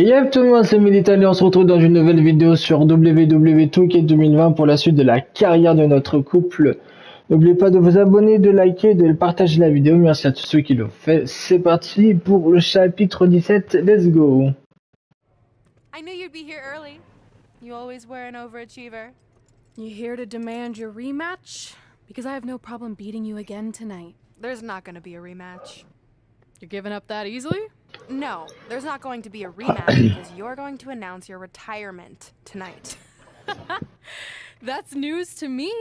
Yep, tout le monde, c'est Milital et on se retrouve dans une nouvelle vidéo sur WWE 2K2020 pour la suite de la carrière de notre couple. N'oubliez pas de vous abonner, de liker, de partager la vidéo. Merci à tous ceux qui l'ont fait. C'est parti pour le chapitre 17. Let's go. I knew you'd be here early. You always were an overachiever. You here to demand your rematch? Because I have no problem beating you again tonight. There's not going to be a rematch. You're giving up that easily? No, there's not going to be a rematch because you're going to announce your retirement tonight. That's news to me.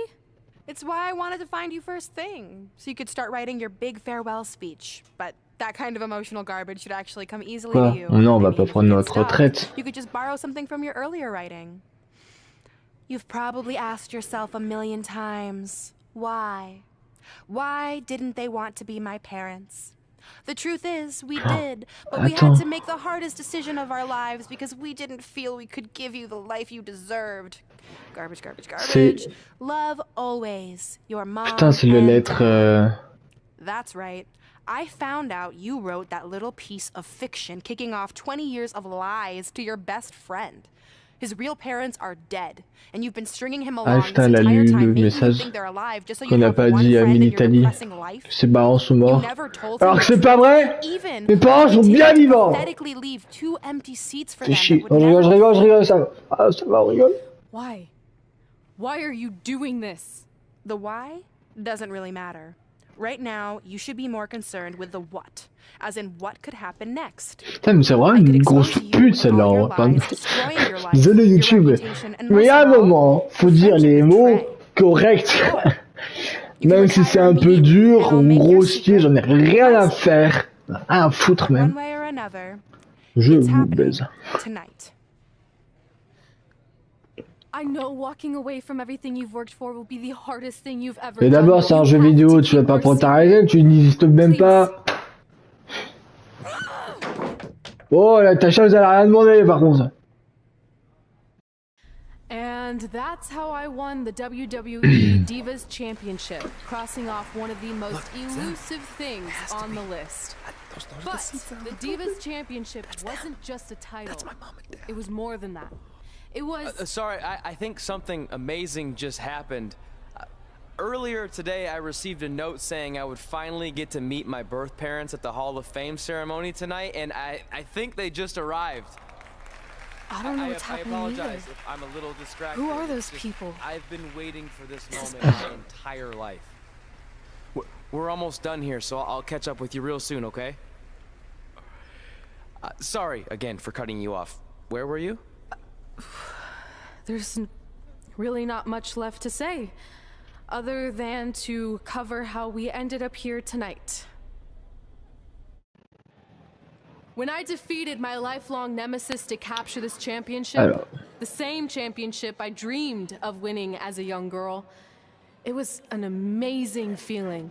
It's why I wanted to find you first thing, so you could start writing your big farewell speech. But that kind of emotional garbage should actually come easily to you. Non, on va I pas mean, prendre notre retraite. You could just borrow something from your earlier writing. You've probably asked yourself a million times, why? Why didn't they want to be my parents? The truth is, we did, but we had to make the hardest decision of our lives because we didn't feel we could give you the life you deserved. Garbage, garbage, garbage. Love always, your mom. Putain, c'est le lettre. That's right. I found out you wrote that little piece of fiction kicking off 20 years of lies to your best friend. His real parents are dead, and you've been stringing him along this entire time, making him think they're alive just so you have one friend in your depressing life. Ses parents sont morts. You never told Alors him que c'est pas vrai. Mes parents sont bien vivants. Pathetically leave two empty seats for them. Je rigole, ça va. Ah, ça va, on rigole. Why? Why are you doing this? The why doesn't really matter. Right now, you should be more concerned with the what, as in what could happen next. Putain, mais c'est vraiment une grosse pute celle-là. Désolé YouTube, mais il y a un moment, faut dire les mots corrects. Même si c'est un peu dur ou grossier, j'en ai rien à faire. Rien à foutre même. Je vous baise. Mais d'abord, c'est un jeu vidéo, tu vas pas prendre ta raison, tu n'existes même pas. Oh, la ta chaise, elle a rien demandé par contre. And that's how I won the WWE Divas Championship, crossing off one of the most elusive things on the list. But the Divas Championship wasn't just a title. It was more than that. It was... Sorry, I think something amazing just happened. Earlier today, I received a note saying I would finally get to meet my birth parents at the Hall of Fame ceremony tonight, and I think they just arrived. I don't know what's happening either. I apologize if I'm a little distracted. Who are those people? I've been waiting for this moment my entire life. We're almost done here, so I'll catch up with you real soon, okay? Sorry again for cutting you off. Where were you? There's really not much left to say, other than to cover how we ended up here tonight. When I defeated my lifelong nemesis to capture this championship, the same championship I dreamed of winning as a young girl, it was an amazing feeling.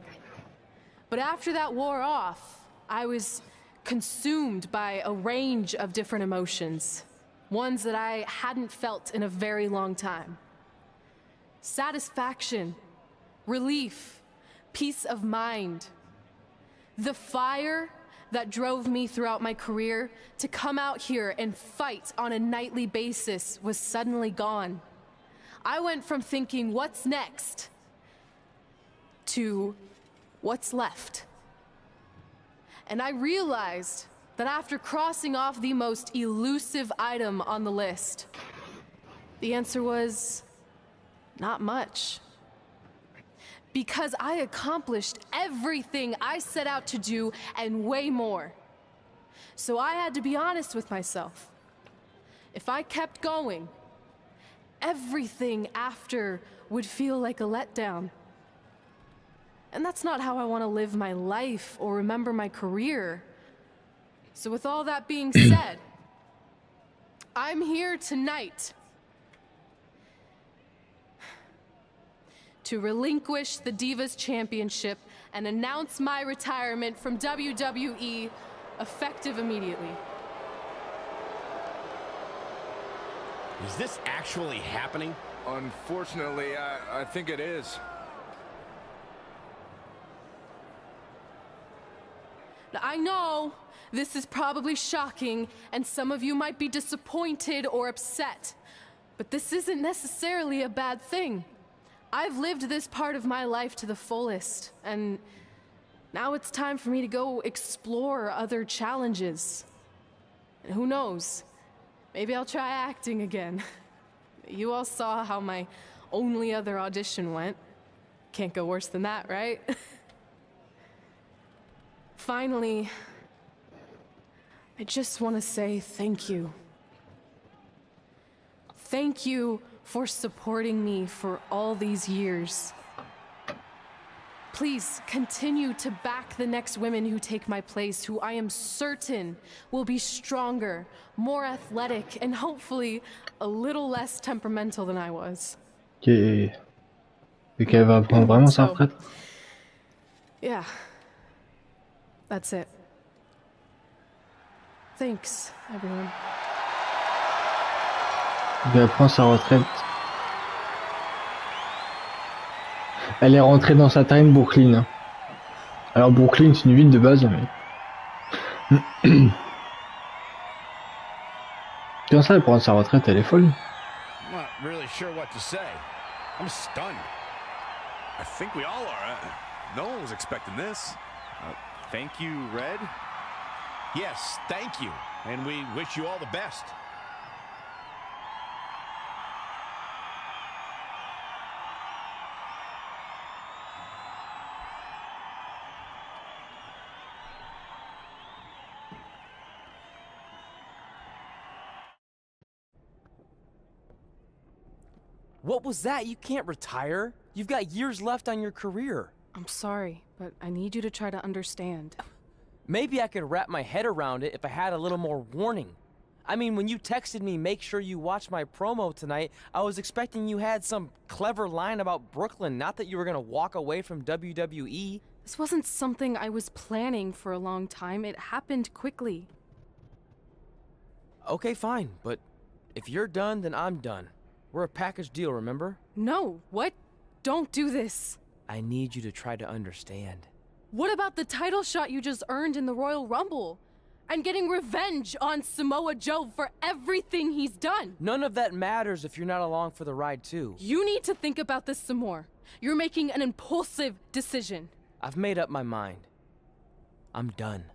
But after that wore off, I was consumed by a range of different emotions. Ones that I hadn't felt in a very long time. Satisfaction, relief, peace of mind. The fire that drove me throughout my career to come out here and fight on a nightly basis was suddenly gone. I went from thinking, what's next, to what's left. And I realized that after crossing off the most elusive item on the list, the answer was not much. Because I accomplished everything I set out to do and way more. So I had to be honest with myself. If I kept going, everything after would feel like a letdown. And that's not how I want to live my life or remember my career. So with all that being said, I'm here tonight to relinquish the Divas Championship and announce my retirement from WWE, effective immediately. Is this actually happening? Unfortunately, I think it is. I know this is probably shocking, and some of you might be disappointed or upset, but this isn't necessarily a bad thing. I've lived this part of my life to the fullest, and now it's time for me to go explore other challenges. And who knows, maybe I'll try acting again. You all saw how my only other audition went. Can't go worse than that, right? Finally, I just want to say thank you. Thank you for supporting me for all these years. Please continue to back the next women who take my place, who I am certain will be stronger, more athletic, and hopefully a little less temperamental than I was. Et qu'elle va prendre vraiment sa retraite. Yeah, that's it. Thanks, everyone. Elle prend sa retraite. Elle est rentrée dans sa time Brooklyn. Alors Brooklyn c'est une ville de base, mais... Comme ça, elle prend sa retraite, elle est folle. I'm not really sure what to say. I'm stunned. I think we all are. No one was expecting this. Thank you, Red. Yes, thank you. And we wish you all the best. What was that? You can't retire. You've got years left on your career. I'm sorry, but I need you to try to understand. Maybe I could wrap my head around it if I had a little more warning. I mean, when you texted me, make sure you watch my promo tonight, I was expecting you had some clever line about Brooklyn, not that you were gonna walk away from WWE. This wasn't something I was planning for a long time. It happened quickly. Okay, fine, but if you're done, then I'm done. We're a package deal, remember? No, what? Don't do this. I need you to try to understand. What about the title shot you just earned in the Royal Rumble? And getting revenge on Samoa Joe for everything he's done? None of that matters if you're not along for the ride, too. You need to think about this some more. You're making an impulsive decision. I've made up my mind. I'm done.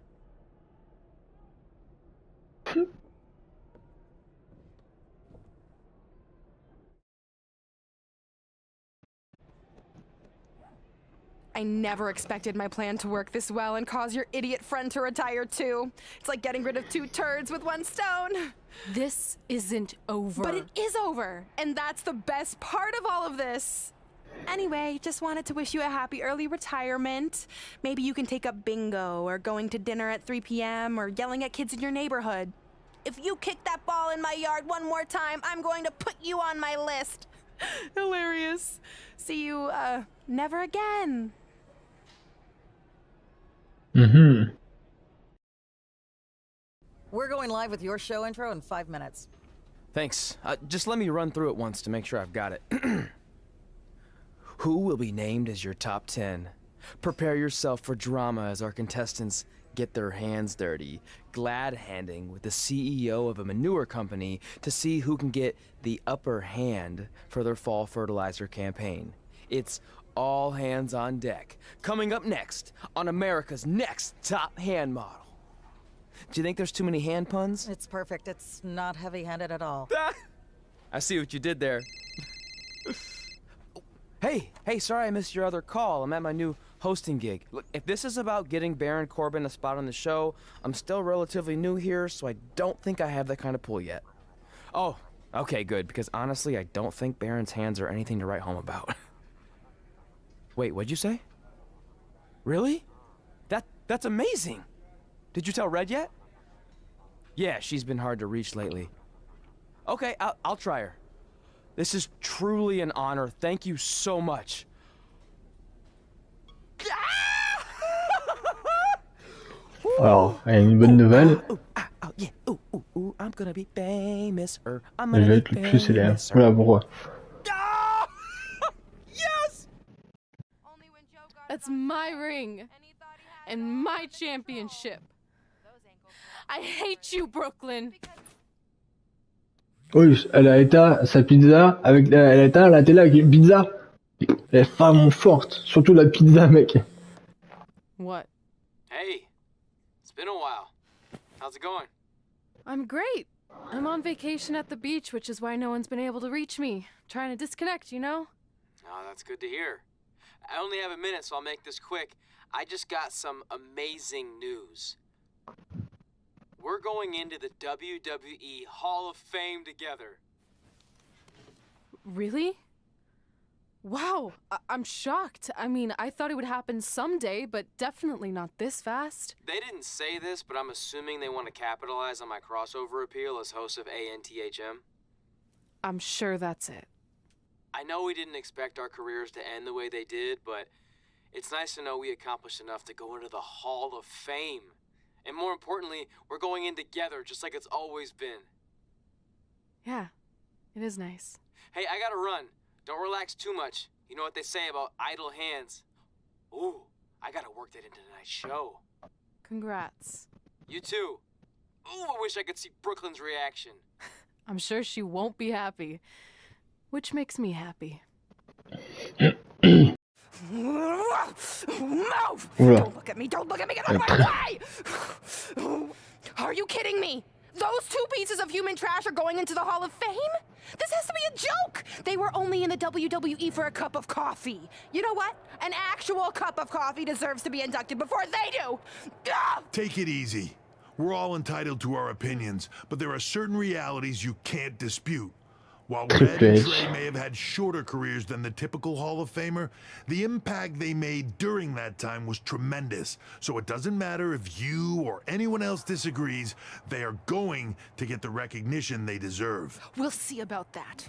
I never expected my plan to work this well and cause your idiot friend to retire too. It's like getting rid of 2 turds with 1 stone. This isn't over. But it is over, and that's the best part of all of this. Anyway, just wanted to wish you a happy early retirement. Maybe you can take up bingo, or going to dinner at 3 p.m., or yelling at kids in your neighborhood. If you kick that ball in my yard one more time, I'm going to put you on my list. Hilarious. See you, never again. Mhm. We're going live with your show intro in 5 minutes. Thanks. Just let me run through it once to make sure I've got it. Who will be named as your top 10? Prepare yourself for drama as our contestants get their hands dirty, glad-handing with the CEO of a manure company to see who can get the upper hand for their fall fertilizer campaign. It's all hands on deck. Coming up next on America's Next Top Hand Model. Do you think there's too many hand puns? It's perfect. It's not heavy-handed at all. I see what you did there. Hey, sorry I missed your other call. I'm at my new hosting gig. Look, if this is about getting Baron Corbin a spot on the show, I'm still relatively new here, so I don't think I have that kind of pull yet. Oh, okay, good, because honestly, I don't think Baron's hands are anything to write home about. Wait, what'd you say? Really? That's amazing! Did you tell Red yet? Yeah, she's been hard to reach lately. Okay, I'll try her. This is truly an honor. Thank you so much. Alors, il y a une bonne nouvelle. I'm gonna be famous. I'm Je gonna vais être le plus célèbre. Voilà pourquoi. Yes! That's my ring. and my championship. I hate you, Brooklyn. Oui, elle a éteint sa pizza avec, elle a éteint la télé avec une pizza. Les femmes fortes, surtout la pizza, mec. What? Hey, it's been a while. How's it going? I'm great. I'm on vacation at the beach, which is why no one's been able to reach me. Trying to disconnect, you know? Oh, that's good to hear. I only have a minute, so I'll make this quick. I just got some amazing news. We're going into the WWE Hall of Fame together. Really? Wow, I'm shocked. I mean, I thought it would happen someday, but definitely not this fast. They didn't say this, but I'm assuming they want to capitalize on my crossover appeal as host of ANTHM. I'm sure that's it. I know we didn't expect our careers to end the way they did, but it's nice to know we accomplished enough to go into the Hall of Fame. And more importantly, we're going in together, just like it's always been. Yeah, it is nice. Hey, I gotta run. Don't relax too much. You know what they say about idle hands. Ooh, I gotta work that into tonight's show. Congrats. You too. Ooh, I wish I could see Brooklyn's reaction. I'm sure she won't be happy, which makes me happy. Move! Oula. Don't look at me! Don't look at me! Get out of my way! Are you kidding me? Those two pieces of human trash are going into the Hall of Fame? This has to be a joke! They were only in the WWE for a cup of coffee. You know what? An actual cup of coffee deserves to be inducted before they do! Ah! Take it easy. We're all entitled to our opinions, but there are certain realities you can't dispute. While Red and Trey may have had shorter careers than the typical Hall of Famer, the impact they made during that time was tremendous. So it doesn't matter if you or anyone else disagrees, they are going to get the recognition they deserve. We'll see about that.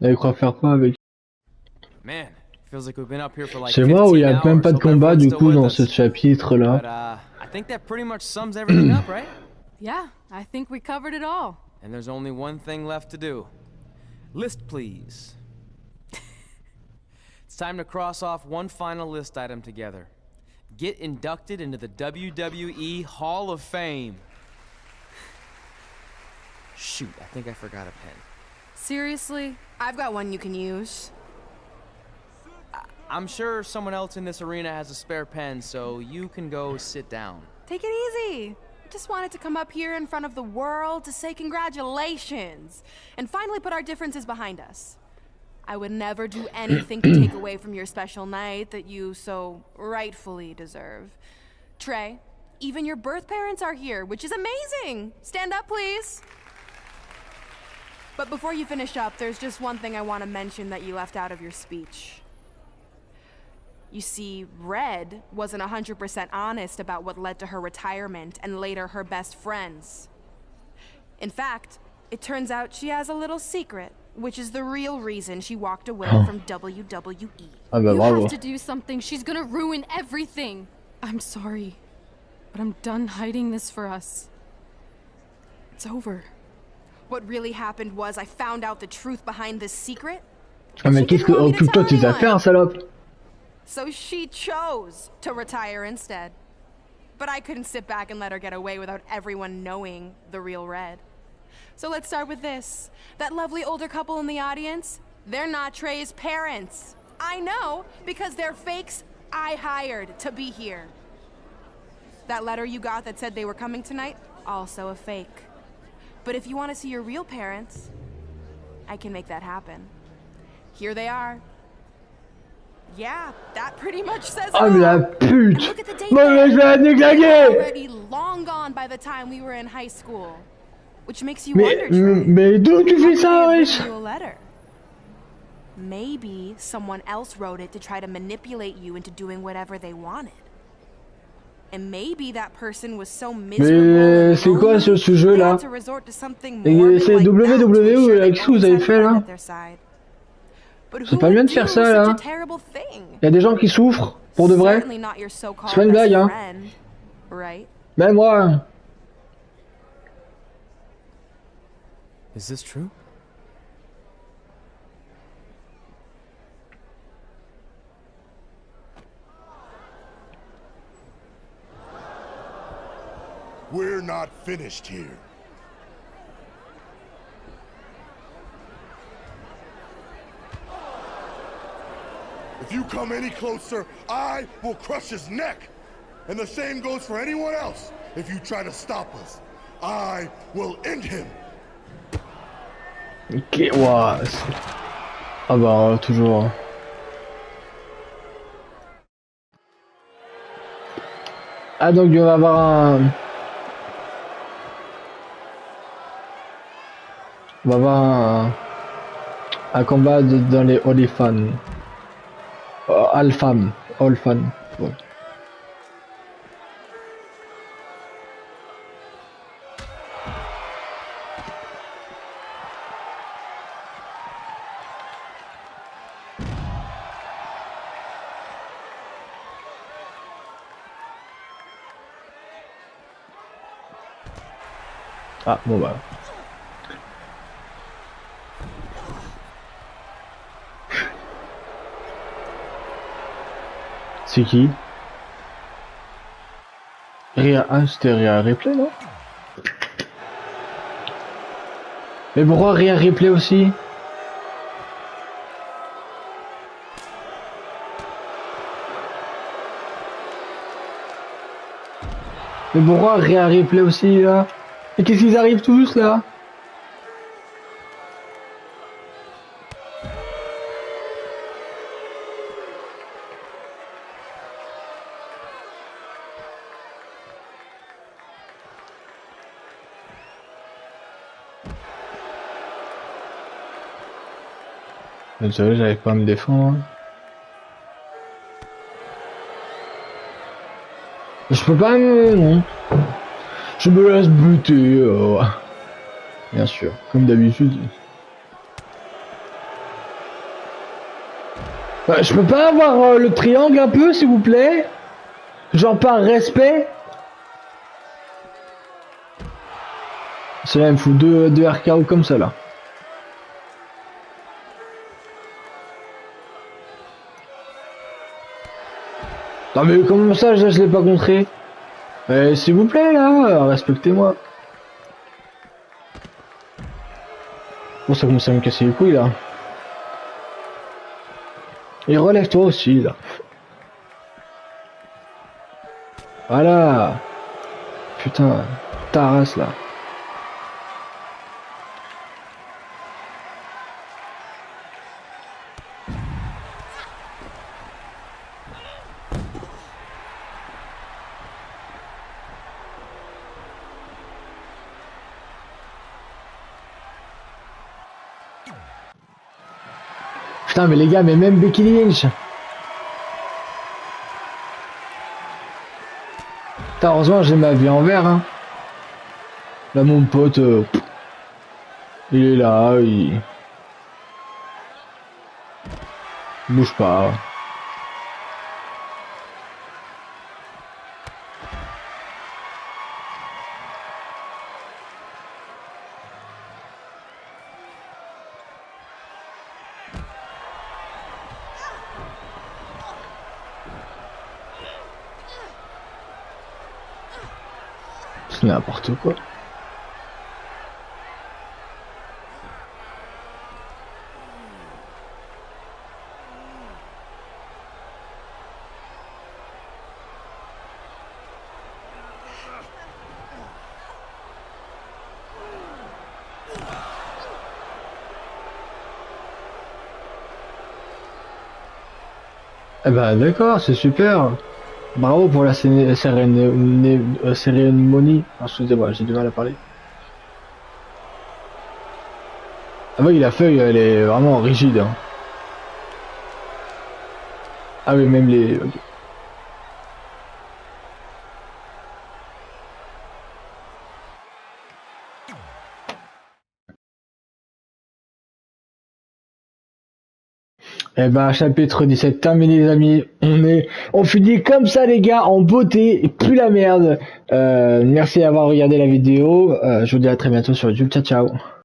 Elle croit faire quoi avec? Man, feels like we've been up here for like C'est moi où il y a 15 même hours. pas de Hope combat everyone's du still coup with dans us. ce chapitre But là. I think that pretty much sums everything up, right? Yeah, I think we covered it all. And there's only one thing left to do. List, please. It's time to cross off one final list item together. Get inducted into the WWE Hall of Fame. Shoot, I think I forgot a pen. Seriously? I've got one you can use. I'm sure someone else in this arena has a spare pen, so you can go sit down. Take it easy. I just wanted to come up here in front of the world to say congratulations and finally put our differences behind us. I would never do anything to take away from your special night that you so rightfully deserve. Trey, even your birth parents are here, which is amazing. Stand up, please. But before you finish up, there's just one thing I want to mention that you left out of your speech. You see, Red wasn't 100% honest about what led to her retirement and later her best friends. In fact, it turns out she has a little secret, which is the real reason she walked away from WWE. Ah bah You bravo. have to do something. She's gonna ruin everything. I'm sorry, but I'm done hiding this for us. It's over. What really happened was I found out the truth behind this secret. Ah mais She qu'est-ce didn't que... want me to Occupe-toi de tell tes anyone. affaires, salope. So she chose to retire instead. But I couldn't sit back and let her get away without everyone knowing the real Red. So let's start with this. That lovely older couple in the audience, they're not Trey's parents. I know, because they're fakes I hired to be here. That letter you got that said they were coming tonight, also a fake. But if you want to see your real parents, I can make that happen. Here they are. Yeah, that pretty much says Ah it mais la all. And pute. look at the date Moi there. je vais la They were déglinguer. already long gone by the time we were in high school. Which makes you wonder, Trey, Mais d'où tu fais how ça, could they have wesh? written you a letter? Maybe someone else wrote it to try to manipulate you into doing whatever they wanted. And maybe that person was so miserable Mais and c'est quoi ce lonely, jeu they là? had to resort to something Et morbid c'est like that to WWE ensure avec they ce que vous always avez had a fait friend là? at their side. But C'est who pas would bien de do faire ça such là. a terrible thing? Il y a des gens qui souffrent, pour de vrai. Certainly not your so-called C'est pas une best blague, hein. friend, right? Même moi. Is this true? We're not finished here. If you come any closer, I will crush his neck. And the same goes for anyone else. If you try to stop us, I will end him. Ok, ouah. Ah bah, toujours. Ah, donc on va avoir on va avoir un combat dans les Olifans. Alfam. Olfan. Ouais. Ah, bon bah. C'est qui? Rire, ah, c'était Rire Replay, non? Mais pourquoi Rire Replay aussi? Mais pourquoi Rire Replay aussi, là? Et qu'est-ce qu'ils arrivent tous, là? Désolé, j'arrive pas à me défendre. Je peux pas me... Non. Je me laisse buter. Bien sûr, comme d'habitude. Je peux pas avoir le triangle un peu, s'il vous plaît? Genre par respect? Cela il me fout deux RKO comme ça, là. Non mais comment ça, je l'ai pas contré? S'il vous plaît là, respectez-moi. Bon, ça commence à me casser les couilles là. Et relève-toi aussi là. Voilà. Putain, ta race là. Putain mais les gars, mais même Becky Lynch. Putain, heureusement j'ai ma vie en vert hein. Là mon pote il est là, il bouge pas. C'est n'importe quoi. Eh ben d'accord, c'est super. Bravo pour la cérémonie. Ah, excusez-moi, j'ai du mal à parler. Ah oui, la feuille, elle est vraiment rigide. Hein. Ah oui, même les... Okay. Eh ben, chapitre 17 terminé les amis, on finit comme ça les gars, en beauté, et plus la merde. Merci d'avoir regardé la vidéo, je vous dis à très bientôt sur YouTube, ciao ciao.